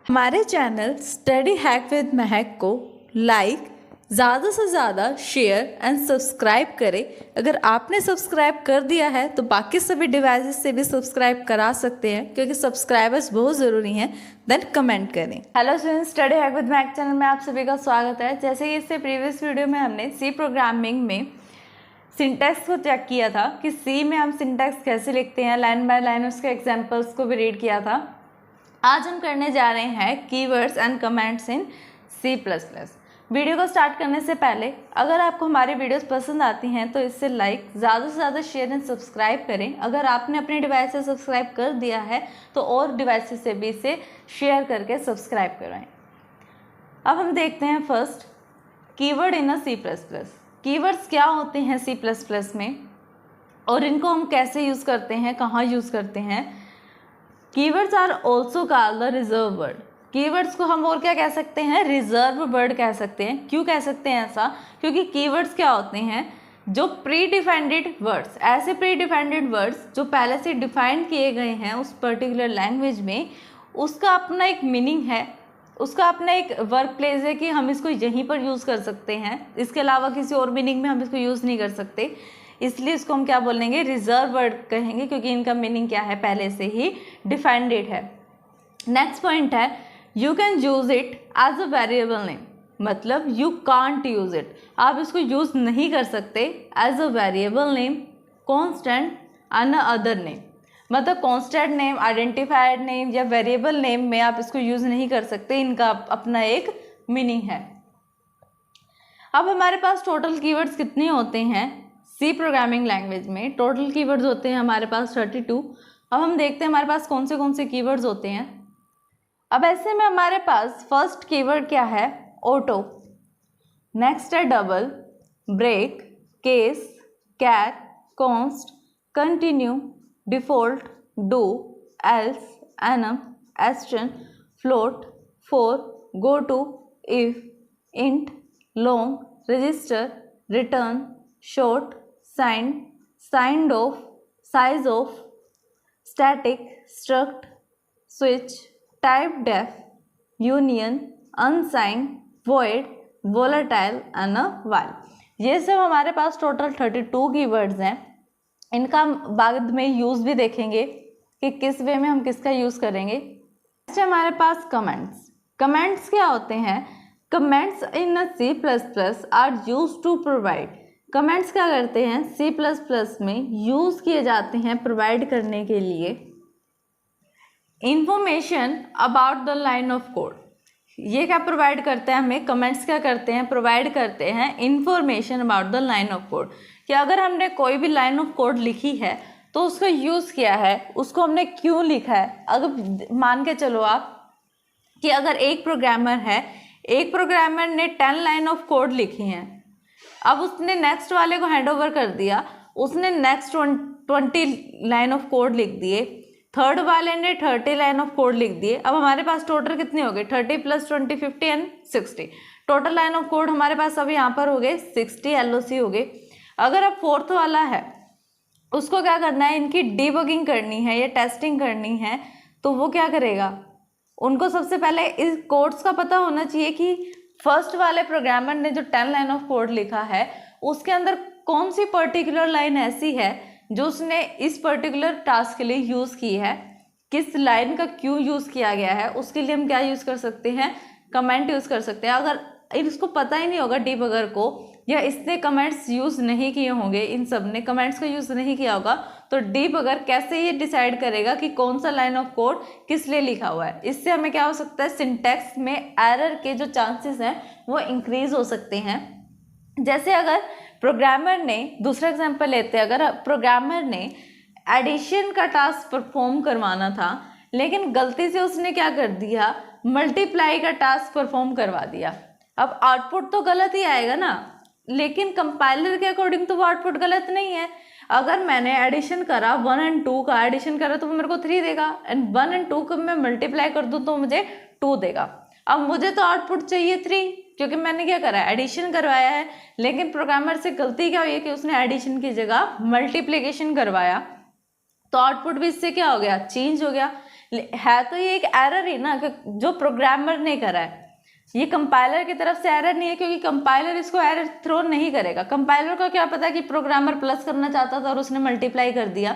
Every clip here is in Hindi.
हमारे चैनल स्टडी हैक विद महक को लाइक, ज़्यादा से ज़्यादा शेयर एंड सब्सक्राइब करें। अगर आपने सब्सक्राइब कर दिया है तो बाकी सभी डिवाइसेस से भी सब्सक्राइब करा सकते हैं, क्योंकि सब्सक्राइबर्स बहुत ज़रूरी हैं। देन कमेंट करें। Hello students, study hack with Mahak channel में आप सभी का स्वागत है। जैसे कि इससे प्रीवियस वीडियो में हमने सी प्रोग्रामिंग में सिंटैक्स को चेक किया था कि सी में हम सिंटैक्स कैसे लिखते हैं, लाइन बाय लाइन उसके एग्जाम्पल्स को भी रीड किया था। आज हम करने जा रहे हैं keywords and comments in C++। Video को स्टार्ट करने से पहले अगर आपको हमारी वीडियोस पसंद आती हैं तो इससे लाइक, ज़्यादा से ज़्यादा शेयर एंड सब्सक्राइब करें। अगर आपने अपने डिवाइस से सब्सक्राइब कर दिया है तो और डिवाइसेस से भी इसे शेयर करके सब्सक्राइब करवाएं। अब हम देखते हैं फर्स्ट कीवर्ड इन C++। कीवर्ड्स क्या होते हैं C++ में और इनको हम कैसे यूज़ करते हैं, कहाँ यूज़ करते हैं। Keywords are also called the reserve word. Keywords को हम और क्या कह सकते हैं, रिजर्व वर्ड कह सकते हैं। क्यों कह सकते हैं ऐसा? क्योंकि कीवर्ड्स क्या होते हैं, जो प्री डिफाइंड वर्ड्स, ऐसे प्री डिफाइंड वर्ड्स जो पहले से डिफाइन किए गए हैं उस पर्टिकुलर लैंग्वेज में, उसका अपना एक मीनिंग है, उसका अपना एक वर्क प्लेस है कि हम इसको यहीं पर यूज़ कर सकते हैं, इसके अलावा किसी और मीनिंग में हम इसको यूज़ नहीं कर सकते। इसलिए इसको हम क्या बोलेंगे, रिजर्व वर्ड कहेंगे, क्योंकि इनका मीनिंग क्या है, पहले से ही डिफाइंड है। नेक्स्ट पॉइंट है you can use it as a variable name, मतलब यू कांट यूज़ इट, आप इसको यूज़ नहीं कर सकते as a variable name, constant and other name. मतलब कॉन्स्टेंट नेम, आइडेंटिफाइड नेम या वेरिएबल नेम में आप इसको यूज़ नहीं कर सकते, इनका अपना एक मीनिंग है। अब हमारे पास टोटल कीवर्ड्स कितने होते हैं सी प्रोग्रामिंग लैंग्वेज में? टोटल कीवर्ड्स होते हैं हमारे पास 32। अब हम देखते हैं हमारे पास कौन से कीवर्ड्स होते हैं। अब ऐसे में हमारे पास फर्स्ट कीवर्ड क्या है, ऑटो। नेक्स्ट है double, break, case, char, const, continue, default, do, else, enum, extern, float, for, goto, if, int, long, register, return, short, signed, signed of, size of, static, struct, switch, typedef, union, unsigned, void, volatile and while. ये सब हमारे पास टोटल 32 कीवर्ड्स हैं। इनका बाद में यूज़ भी देखेंगे कि किस वे में हम किसका यूज़ करेंगे। नेक्स्ट हमारे पास कमेंट्स। कमेंट्स क्या होते हैं? Comments in C++ are used to provide. Comments क्या करते हैं, C++ में यूज़ किए जाते हैं प्रोवाइड करने के लिए information about the line of code. ये क्या प्रोवाइड करते हैं हमें? कमेंट्स क्या करते हैं, प्रोवाइड करते हैं information about the line of code. कि अगर हमने कोई भी लाइन ऑफ कोड लिखी है तो उसका यूज़ किया है, उसको हमने क्यों लिखा है। अगर मान के चलो आप कि अगर एक प्रोग्रामर है, एक प्रोग्रामर ने 10 लाइन ऑफ कोड लिखी हैं, अब उसने नेक्स्ट वाले को हैंड ओवर कर दिया, उसने नेक्स्ट 20 लाइन ऑफ कोड लिख दिए, थर्ड वाले ने 30 लाइन ऑफ कोड लिख दिए। अब हमारे पास टोटल कितने हो गए, 30 + 20 50 and 60। Total line of code हमारे पास अभी यहाँ पर हो गए 60 LOC हो गए। अगर अब फोर्थ वाला है, उसको क्या करना है, इनकी डीबगिंग करनी है या टेस्टिंग करनी है, तो वो क्या करेगा, उनको सबसे पहले इस कोड्स का पता होना चाहिए कि फर्स्ट वाले प्रोग्रामर ने जो 10 लाइन ऑफ कोड लिखा है उसके अंदर कौन सी पर्टिकुलर लाइन ऐसी है जो उसने इस पर्टिकुलर टास्क के लिए यूज़ की है, किस लाइन का क्यों यूज़ किया गया है, उसके लिए हम क्या यूज़ कर सकते हैं, कमेंट यूज़ कर सकते हैं। अगर इसको पता ही नहीं होगा डीबगर को, या इसने कमेंट्स यूज़ नहीं किए होंगे, इन सब ने कमेंट्स का यूज़ नहीं किया होगा, तो डीबगर कैसे ये डिसाइड करेगा कि कौन सा लाइन ऑफ कोड किस लिए लिखा हुआ है। इससे हमें क्या हो सकता है, सिंटैक्स में एरर के जो चांसेस हैं वो इंक्रीज हो सकते हैं। जैसे अगर प्रोग्रामर ने, दूसरा एग्जांपल लेते हैं, अगर प्रोग्रामर ने एडिशन का टास्क परफॉर्म करवाना था लेकिन गलती से उसने क्या कर दिया, मल्टीप्लाई का टास्क परफॉर्म करवा दिया। अब आउटपुट तो गलत ही आएगा ना, लेकिन कंपाइलर के अकॉर्डिंग तो वो आउटपुट गलत नहीं है। अगर मैंने एडिशन करा 1 और 2 का एडिशन करा तो वो मेरे को 3 देगा, एंड 1 और 2 को मैं मल्टीप्लाई कर दूँ तो मुझे 2 देगा। अब मुझे तो आउटपुट चाहिए 3, क्योंकि मैंने क्या करा, एडिशन करवाया है। लेकिन प्रोग्रामर से गलती क्या हुई है कि उसने एडिशन की जगह मल्टीप्लिकेशन करवाया, तो आउटपुट भी इससे क्या हो गया, चेंज हो गया। है तो ये एक एरर ही ना, जो प्रोग्रामर ने करा है, ये कंपाइलर की तरफ से एरर नहीं है, क्योंकि कंपाइलर इसको एरर थ्रो नहीं करेगा। कंपाइलर को क्या पता कि प्रोग्रामर प्लस करना चाहता था और उसने मल्टीप्लाई कर दिया,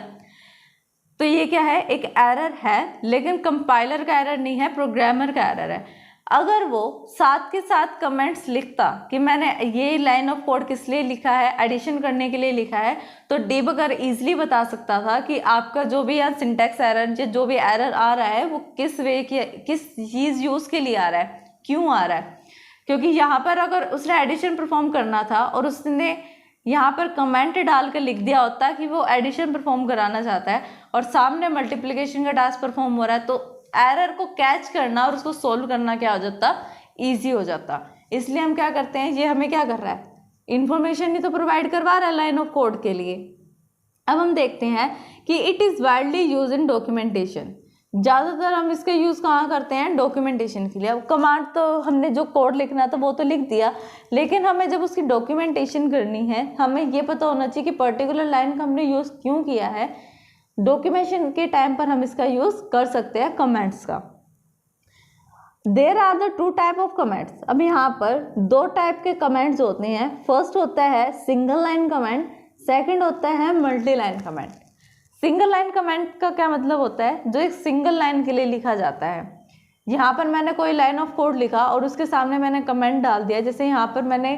तो ये क्या है, एक एरर है, लेकिन कंपाइलर का एरर नहीं है, प्रोग्रामर का एरर है। अगर वो साथ के साथ कमेंट्स लिखता कि मैंने ये लाइन ऑफ कोड किस लिए लिखा है, एडिशन करने के लिए लिखा है, तो डिबगर इजीली बता सकता था कि आपका जो भी यहाँ सिंटैक्स एरर, जो भी एरर आ रहा है वो किस वे की, किस चीज़ यूज़ के लिए आ रहा है, क्यों आ रहा है। क्योंकि यहाँ पर अगर उसने एडिशन परफॉर्म करना था और उसने यहाँ पर कमेंट डाल कर लिख दिया होता कि वो एडिशन परफॉर्म कराना चाहता है और सामने मल्टीप्लिकेशन का टास्क परफॉर्म हो रहा है, तो एरर को कैच करना और उसको सोल्व करना क्या हो जाता, ईजी हो जाता। इसलिए हम क्या करते हैं, ये हमें क्या कर रहा है, इंफॉर्मेशन ही तो प्रोवाइड करवा रहा है लाइन ऑफ कोड के लिए। अब हम देखते हैं कि it is widely use in documentation. ज़्यादातर हम इसका यूज़ कहाँ करते हैं, डॉक्यूमेंटेशन के लिए। अब कमांड तो हमने जो कोड लिखना था वो तो लिख दिया, लेकिन हमें जब उसकी डॉक्यूमेंटेशन करनी है, हमें ये पता होना चाहिए कि पर्टिकुलर लाइन का हमने यूज़ क्यों किया है। डॉक्यूमेंटेशन के टाइम पर हम इसका यूज़ कर सकते हैं कमेंट्स का। There are the two type of comments. अब यहाँ पर दो टाइप के कमेंट्स होते हैं। फर्स्ट होता है सिंगल लाइन कमेंट, सेकंड होता है multi line comment. Single line comment का क्या मतलब होता है, जो एक सिंगल लाइन के लिए लिखा जाता है। यहाँ पर मैंने कोई लाइन ऑफ कोड लिखा और उसके सामने मैंने कमेंट डाल दिया, जैसे यहाँ पर मैंने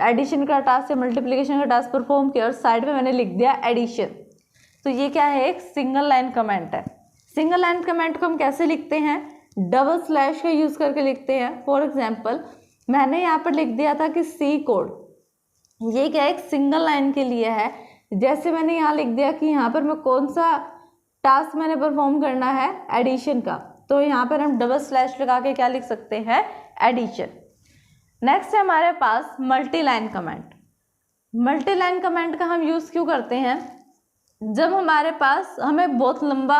एडिशन का टास्क या मल्टीप्लिकेशन का टास्क परफॉर्म किया और साइड में मैंने लिख दिया एडिशन, तो ये क्या है, एक सिंगल लाइन कमेंट है। सिंगल लाइन कमेंट को हम कैसे लिखते हैं, डबल स्लैश का यूज़ करके लिखते हैं। फॉर एग्जांपल मैंने यहाँ पर लिख दिया था कि सी कोड, ये क्या एक सिंगल लाइन के लिए है। जैसे मैंने यहाँ लिख दिया कि यहाँ पर मैं कौन सा टास्क मैंने परफॉर्म करना है, एडिशन का, तो यहाँ पर हम डबल स्लैश लगा के क्या लिख सकते हैं, एडिशन। नेक्स्ट है हमारे पास multi line comment. Multi line comment का हम यूज़ क्यों करते हैं, जब हमारे पास हमें बहुत लंबा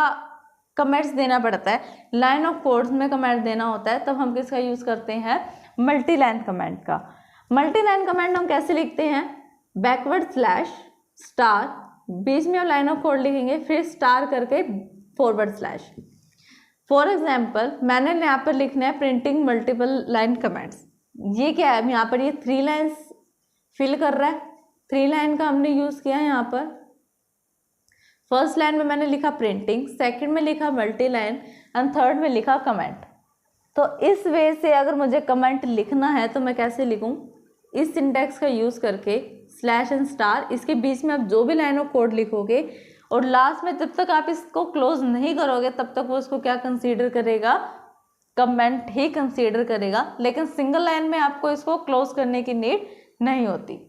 कमेंट्स देना पड़ता है, लाइन ऑफ कोड्स में कमेंट देना होता है, तब हम किसका यूज़ करते हैं, मल्टी लाइन कमेंट का। मल्टी लाइन कमेंट हम कैसे लिखते हैं, बैकवर्ड स्लैश स्टार, बीच में हम लाइन ऑफ कोड लिखेंगे, फिर स्टार करके फॉरवर्ड स्लैश। फॉर एग्जाम्पल मैंने यहाँ पर लिखना है प्रिंटिंग मल्टीपल लाइन कमेंट्स। ये क्या है, यहाँ पर ये 3 लाइन्स फिल कर रहा है, 3 लाइन का हमने यूज़ किया है। यहाँ पर फर्स्ट लाइन में मैंने लिखा प्रिंटिंग, सेकंड में लिखा मल्टी लाइन एंड थर्ड में लिखा कमेंट। तो इस वे से अगर मुझे कमेंट लिखना है तो मैं कैसे लिखूं, इस सिंटैक्स का यूज़ करके स्लैश एंड स्टार, इसके बीच में आप जो भी लाइन ऑफ कोड लिखोगे और लास्ट में जब तक आप इसको क्लोज नहीं करोगे तब तक वो इसको क्या कंसीडर करेगा, कमेंट ही कंसीडर करेगा। लेकिन सिंगल लाइन में आपको इसको क्लोज करने की नीड नहीं होती।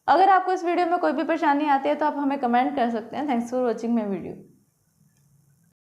अगर आपको इस वीडियो में कोई भी परेशानी आती है तो आप हमें कमेंट कर सकते हैं। Thanks for watching my video.